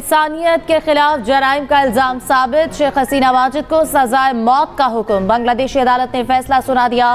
इंसानियत के खिलाफ जराइम का इल्जाम साबित, शेख हसीना वाजिद को सजाए मौत का हुक्म। बांग्लादेशी अदालत ने फैसला सुना दिया।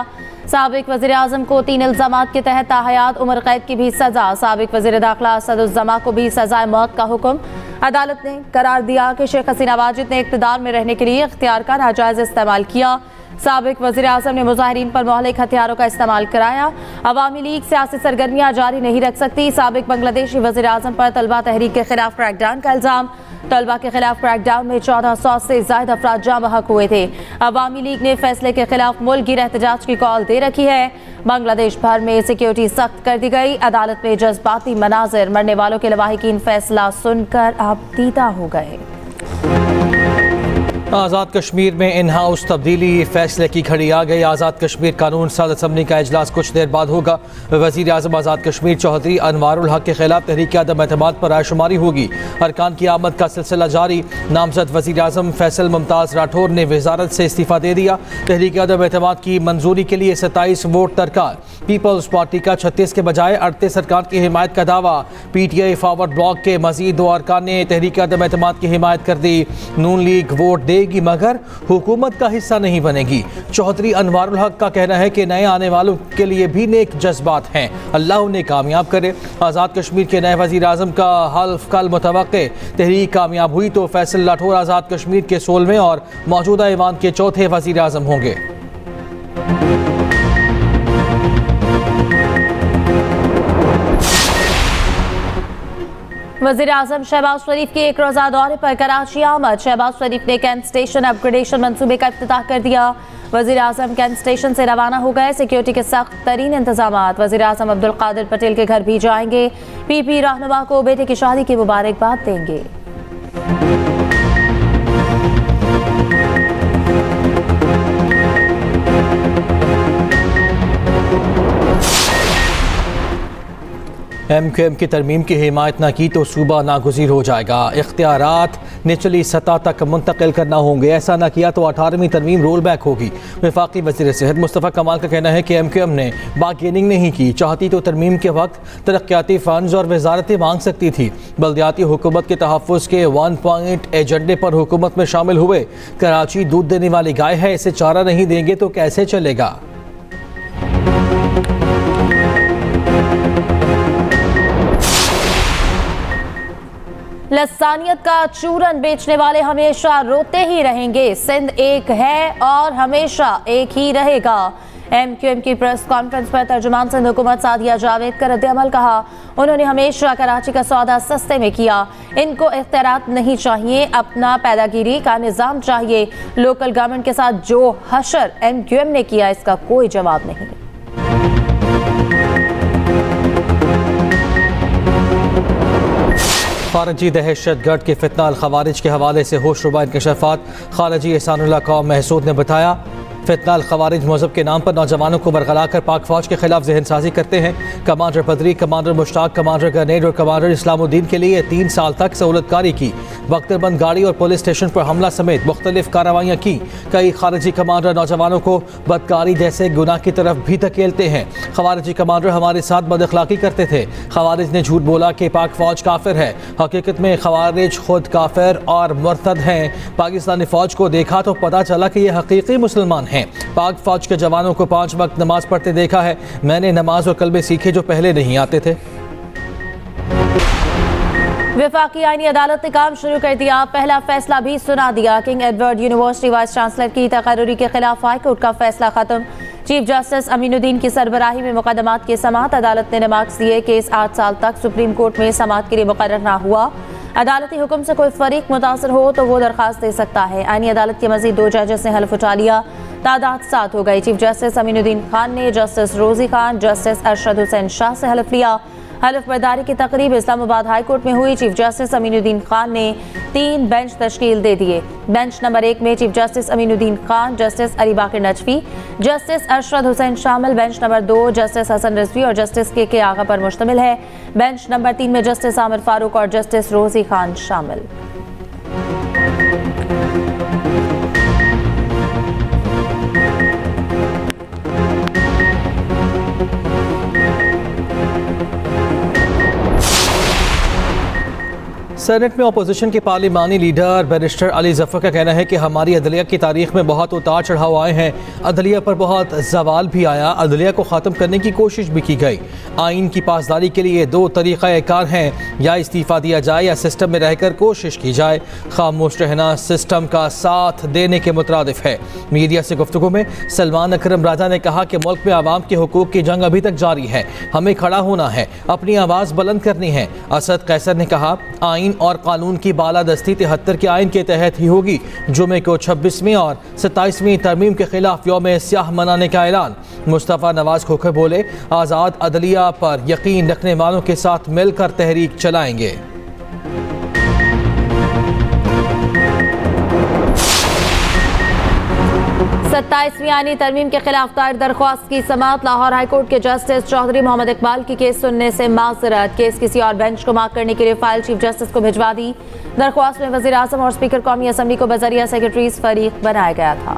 साबिक वज़ीर आज़म को 3 इल्जामात के तहत ताहयात उम्र कैद की भी सजा। साबिक वज़ीर दाखिला असदुज़्ज़मा को भी सजाए मौत का हुक्म। अदालत ने करार दिया कि शेख हसीना वाजिद ने इक़्तिदार में रहने के लिए इख्तियार का नाजायज़ इस्तेमाल किया। साबिक वज़ीर आज़म ने मुज़ाहिरीन पर महलिक हथियारों का इस्तेमाल कराया। अवामी लीग सियासी सरगर्मियाँ जारी नहीं रख सकती। साबिक बांग्लादेशी वज़ीर आज़म पर तलबा तहरीक के खिलाफ क्रैकडाउन का इल्ज़ाम। तलबा के खिलाफ क्रैकडाउन में 1400 से ज़ायद अफराद जाम हक हुए थे। अवामी लीग ने फैसले के खिलाफ मुल्क गिर एहतजाज की कॉल दे रखी है। बांग्लादेश भर में सिक्योरिटी सख्त कर दी गई। अदालत में जज्बाती मनाजिर, मरने वालों के लवाहिकीन फैसला सुनकर आप दीदा हो गए। आज़ाद कश्मीर में इन हाउस तब्दीली फैसले की घड़ी आ गई। आज़ाद कश्मीर कानून साज असम्बली का इजलास कुछ देर बाद होगा। वज़ीर आज़म आज़ाद कश्मीर चौधरी अनवारुल हक के खिलाफ तहरीक अदम एतमाद पर रायशुमारी होगी। अरकान की आमद का सिलसिला जारी। नामजद वज़ीर आज़म फैसल मुमताज़ राठौर ने वजारत से इस्तीफ़ा दे दिया। तहरीक अदम एतमाद की मंजूरी के लिए 27 वोट दरकार। पीपल्स पार्टी का 36 के बजाय 38 अरकान की हिमायत का दावा। PTI फॉरवर्ड ब्लॉक के मजीद 2 अरकान ने तहरीक अदम एतमाद की हिमायत कर दी। नून लीग वोट देगी मगर हुकूमत का हिस्सा नहीं बनेगी। चौधरी अनवारुल हक का कहना है कि नए आने वालों के लिए भी नेक जज्बात हैं, अल्लाह उन्हें कामयाब करे। आज़ाद कश्मीर के नए वज़ीर आज़म का हल्फ कल मुतवक्के। तहरीक कामयाब हुई तो फैसल राठौर आज़ाद कश्मीर के 16वें और मौजूदा ईवान के 4थे वज़ीर आज़म होंगे। वज़ीर आज़म शहबाज शरीफ के 1 रोज़ा दौरे पर कराची आमद। शहबाज शरीफ ने कैंट स्टेशन अपग्रेडेशन मंसूबे का इफ्तिताह कर दिया। वज़ीर आज़म कैंट स्टेशन से रवाना हो गए। सिक्योरिटी के सख्त तरीन इंतजामात। वज़ीर आज़म अब्दुल कादिर पटेल के घर भी जाएंगे। PP रहनुमा को बेटे की शादी की मुबारकबाद देंगे। MQM की तरमीम की हिमायत न की तो सूबा नागुज़ीर हो जाएगा। इख्तियारात निचली सतह तक मुंतकिल करना होंगे। ऐसा न किया तो 18वीं तरमीम रोल बैक होगी। वफाकी वज़ीर सेहत मुस्तफ़ा कमाल का कहना है कि MQM ने बारगेनिंग नहीं की। चाहती तो तरमीम के वक्त तरक्याती फ़ंड्स और वजारतें मांग सकती थी। बल्दियाती हुकूमत के तहफ़्फ़ुज़ के 1 पॉइंट एजेंडे पर हुकूमत में शामिल हुए। कराची दूध देने वाली गाय है, इसे चारा नहीं देंगे तो कैसे चलेगा। लसानियत का चूरन बेचने वाले हमेशा रोते ही रहेंगे। सिंध एक है और हमेशा एक ही रहेगा। MQM की प्रेस कॉन्फ्रेंस पर तर्जुमान सिंध हुकूमत सादिया जावेद का रद्द-ए-अमल कहा। उन्होंने हमेशा कराची का सौदा सस्ते में किया। इनको इख्तियारात नहीं चाहिए, अपना पैदागिरी का निज़ाम चाहिए। लोकल गवर्नमेंट के साथ जो हशर MQM ने किया इसका कोई जवाब नहीं। खारजी दहशतगर्द के फितना अल खवारिज के हवाले से होशरुबा इंकशाफात। खारजी एहसानुल्लाह कौम महसूद ने बताया, फितना अल खवारिज मज़हब के नाम पर नौजवानों को बरगला कर पाक फौज के खिलाफ जहन साजी करते हैं। कमांडर बदरी, कमांडर मुश्ताक, कमांडर ग्रेनेड और कमांडर इस्लामुद्दीन के लिए 3 साल तक सहूलतकारी की। वक्तबंद गाड़ी और पुलिस स्टेशन पर हमला समेत मुख्तलिफ कार्रवाइयाँ की। कई खारजी कमांडर नौजवानों को बदकारी जैसे गुनाह की तरफ भी धकेलते हैं। खवारिजी कमांडर हमारे साथ बदअखलाकी करते थे। खवारिज ने झूठ बोला कि पाक फौज काफिर है। हकीकत में खवारिज खुद काफिर और मुर्तद हैं। पाकिस्तानी फौज को देखा तो पता चला कि ये हकीकी मुसलमान हैं। पाक फौज के जवानों को 5 वक्त नमाज पढ़ते देखा है। मैंने नमाज और कलमे सीखे जो पहले नहीं आते थे। वफाकी आईनी अदालत ने काम शुरू कर दिया। पहला फैसला भी सुना दिया। King Edward university vice chancellor की तकर्री के खिलाफ हाई कोर्ट का फैसला खत्म। चीफ जस्टिस अमीनुद्दीन की सरबराही में मुकदमात की समाअत। अदालत ने नमाज दिए। केस 8 साल तक सुप्रीम कोर्ट में समाअत के लिए मुकर्रर न हुआ। अदालती हुक्म से कोई फरीक मुतासर हो तो वो दरखास्त दे सकता है। आईनी अदालत के मजीद 2 जजेस ने हल्फ उठा लिया। तादाद 7 हो गई। चीफ जस्टिस अमीनुद्दीन खान ने जस्टिस रोजी खान, जस्टिस अरशद हुसैन शाह से हल्फ लिया। हल्फ बर्दारी की तकरीब इस्लामाबाद हाई कोर्ट में हुई। चीफ जस्टिस अमीनुद्दीन खान ने 3 बेंच तश्कील दे दिए। बेंच नंबर 1 में chief justice Aminuddin Khan, justice Ali Baqar Najafi, justice Arshad Hussain शामिल। Bench number 2 justice Hasan Rizvi और जस्टिस के आगा पर मुश्तमिल है। बेंच नंबर 3 में जस्टिस आमिर फारूक और जस्टिस रोजी खान शामिल। सेनेट में अपोजिशन के पार्लिमानी लीडर बैरिस्टर अली जफर का कहना है कि हमारी अदलिया की तारीख में बहुत उतार चढ़ाव आए हैं, अदलिया पर बहुत जवाल भी आया, अदलिया को ख़त्म करने की कोशिश भी की गई। आइन की पासदारी के लिए दो तरीक़ाकार हैं, या इस्तीफ़ा दिया जाए या सिस्टम में रहकर कोशिश की जाए। खामोश रहना सिस्टम का साथ देने के मुतरादिफ है। मीडिया से गुफ्तगू में सलमान अकरम राजा ने कहा कि मुल्क में आवाम के हुकूक की जंग अभी तक जारी है, हमें खड़ा होना है, अपनी आवाज़ बुलंद करनी है। असद कैसर ने कहा आइन और कानून की बालादस्ती 73 के आइन के तहत ही होगी। जुमे को 26वीं और 27वीं तरमीम के खिलाफ यौम स्याह मनाने का ऐलान। मुस्तफ़ा नवाज खोखर बोले आज़ाद अदलिया पर यकीन रखने वालों के साथ मिलकर तहरीक चलाएंगे। 27वीं आईनी तरमीम के खिलाफ दायर दरख्वास्त की समाअत। लाहौर हाईकोर्ट के जस्टिस चौधरी मोहम्मद इकबाल की केस सुनने से माजरत। केस किसी और बेंच को मार्क करने के लिए फाइल चीफ जस्टिस को भिजवा दी। दरख्वास्त में वज़ीर आज़म और स्पीकर कौमी असम्बली को बजरिया सेक्रेटरीज फरीक बनाया गया था।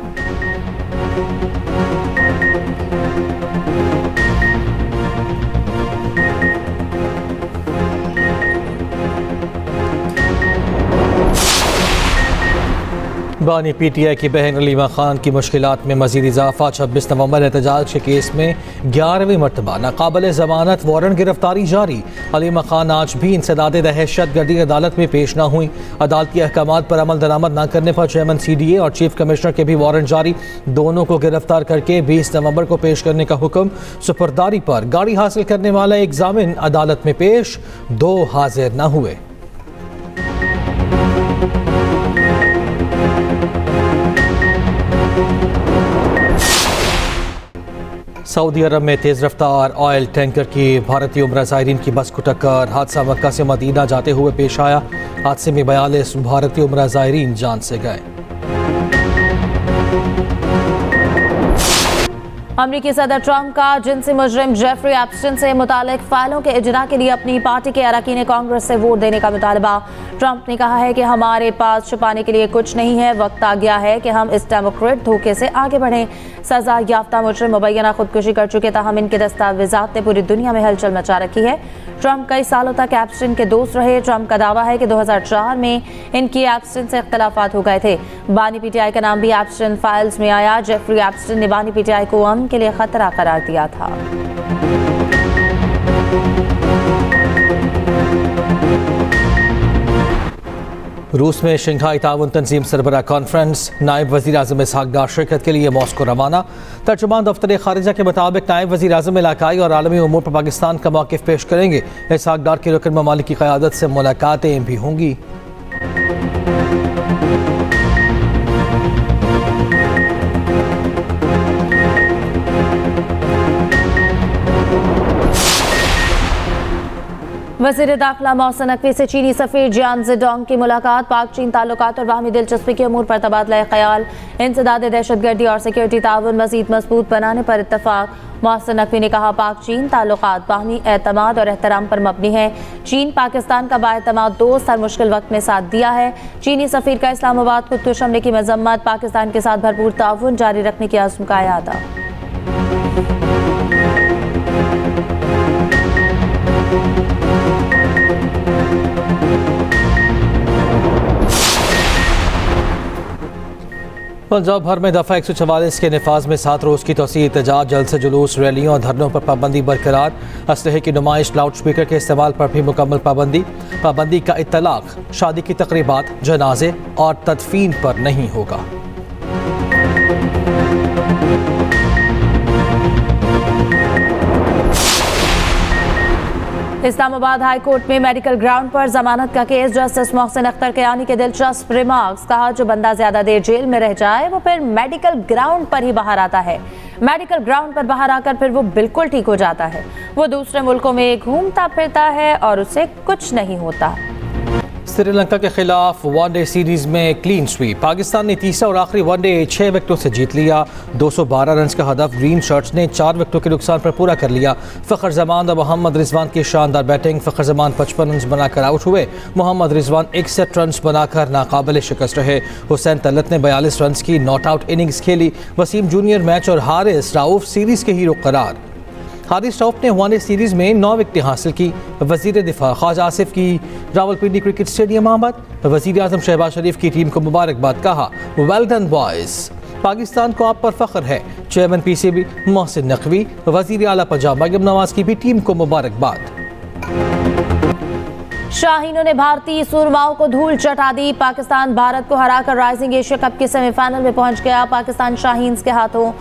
बानी पीटीआई की बहन अलीमा खान की मुश्किलात में मजीद इजाफा। 26 नवंबर एहतजाज के केस में 11वीं मरतबा नाकाबिल ज़मानत वारंट गिरफ्तारी जारी। अलीमा खान आज भी इंसदाद दहशत गर्दी अदालत में पेश न हुई। अदालती अहकामात पर अमल दरामद न करने पर चेयरमैन CDA और चीफ कमिश्नर के भी वारंट जारी। दोनों को गिरफ्तार करके 20 नवंबर को पेश करने का हुक्म। सुपुर्दारी पर गाड़ी हासिल करने वाला एक जामिन अदालत में पेश, 2 हाजिर न हुए। सऊदी अरब में तेज़ रफ्तार ऑयल टैंकर की भारतीय उम्रा ज़ायरीन की बस को टक्कर। हादसा मक्का से मदीना जाते हुए पेश आया। हादसे में 42 भारतीय उम्रा ज़ायरीन जान से गए। अमरीकी सदर ट्रंप का जिनसी मुजरिम जेफरी एप्स्टीन से मुतालिक फाइलों के इजरा के लिए अपनी पार्टी के अरकान कांग्रेस से वोट देने का मुतालबा। ट्रंप ने कहा है कि हमारे पास छुपाने के लिए कुछ नहीं है, वक्त आ गया है कि हम इस डेमोक्रेट धोखे से आगे बढ़ें। सजा याफ्ता मुजरिम मुबैना खुदकुशी कर चुके, ताहम इनके दस्तावेजात ने पूरी दुनिया में हलचल मचा रखी है। ट्रंप कई सालों तक एप्स्टीन के दोस्त रहे। ट्रंप का दावा है कि 2004 में इनकी एप्स्टीन से इख्तलाफात हो गए थे। बानी पीटीआई का नाम भी एप्स्टीन फाइल्स में आया। जेफरी एप्स्टीन ने बानी पीटीआई को अमन के लिए खतरा करार दिया था। रूस में शंघाई ताउन तंजीम सरबराह कॉन्फ्रेंस। नायब वज़ीर आज़म इसहाक डार शिरकत के लिए मॉस्को रवाना। तर्जुमान दफ्तर खारिजा के मुताबिक नायब वज़ीर आज़म इलाकाई और आलमी उमूर पर पाकिस्तान का मौक़िफ़ पेश करेंगे। इसहाक डार के रुकन ममालिक की क़यादत से मुलाकातें भी होंगी। वज़ीर दाखिला मोहसिन नकवी से चीनी सफ़ीर जियान ज़ेडोंग की मुलाकात। पाक चीन ताल्लुकात और बाहमी दिलचस्पी के अमूर पर तबादला ख्याल। इंसदाद दहशतगर्दी और सिक्योरिटी ताउन मज़ीद मजबूत बनाने पर इत्तफाक। मोहसिन नकवी ने कहा पाक चीन ताल्लुकात बाहमी एतमाद और एहतराम पर मबनी है। चीन पाकिस्तान का बाएतमाद दोस्त हर मुश्किल वक्त में साथ दिया है। चीनी सफ़ीर का इस्लामाबाद खुदकुश हमले की मजम्मत। पाकिस्तान के साथ भरपूर ताउन जारी रखने की अज़्म का इरादा। पंजाब भर में दफ़ा 144 के नफाज में 7 रोज़ की तोसी एहतजाज, जलसे जुलूस, रैलियों और धरनों पर पाबंदी बरकरार। असलहे की नुमाइश, लाउड स्पीकर के इस्तेमाल पर भी मुकम्मल पाबंदी का इत्तलाक। शादी की तकरीबात, जनाजे और तदफीन पर नहीं होगा। इस्लामाबाद हाई कोर्ट में मेडिकल ग्राउंड पर जमानत का केस। जस्टिस मोहसिन अख्तर कयानी के दिलचस्प रिमार्क्स। कहा जो बंदा ज्यादा देर जेल में रह जाए वो फिर मेडिकल ग्राउंड पर ही बाहर आता है। मेडिकल ग्राउंड पर बाहर आकर फिर वो बिल्कुल ठीक हो जाता है। वो दूसरे मुल्कों में घूमता फिरता है और उसे कुछ नहीं होता। श्रीलंका के खिलाफ वनडे सीरीज में क्लीन स्वीप। पाकिस्तान ने तीसरा और आखिरी वनडे 6 विकेटों से जीत लिया। 212 रन का हदफ ग्रीन शर्ट्स ने 4 विकेटों के नुकसान पर पूरा कर लिया। फ़खर जमान और मोहम्मद रिजवान की शानदार बैटिंग। फ़खर जमान 55 रन बनाकर आउट हुए। मोहम्मद रिजवान 61 रन बनाकर नाकाबिल शिकस्त रहे। हुसैन तलत ने 42 रन की नॉट आउट इनिंग्स खेली। वसीम जूनियर मैच और हारिस राउफ सीरीज के हीरो करार। हारिस राउफ ने वनडे सीरीज में 9 विकेटें हासिल की। वजीर दिफा ख्वाजा आसिफ की रावलपिंडी क्रिकेट स्टेडियम आमद। वजीर आजम शहबाज शरीफ की टीम को मुबारकबाद, कहा वेल डन बॉयज, पाकिस्तान को आप पर फख्र है। चेयरमैन पीसीबी मोहसिन नकवी, वजीर आला पंजाब मरियम नवाज की भी टीम को मुबारकबाद। शाहीनों ने भारतीय सूरमाओं को धूल चटा दी। पाकिस्तान भारत को हराकर राइजिंग एशिया कप के सेमीफाइनल में पहुंच गया। पाकिस्तान शाहीन्स के हाथों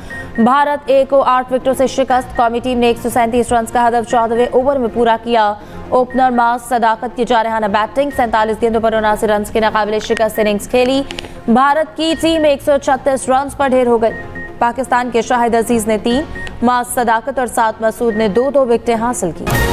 भारत ए को 8 विकेटों से शिकस्त। कौमी टीम ने 137 रन का हदफ 14वें ओवर में पूरा किया। ओपनर मास सदाकत की जारहाना बैटिंग, 47 गेंदों पर 79 रन की नाकाबिले शिकस्त इनिंग्स खेली। भारत की टीम 136 रन पर ढेर हो गई। पाकिस्तान के शाहिद अजीज ने 3, मास सदाकत और 7 मसूद ने 2-2 विकेटें हासिल की।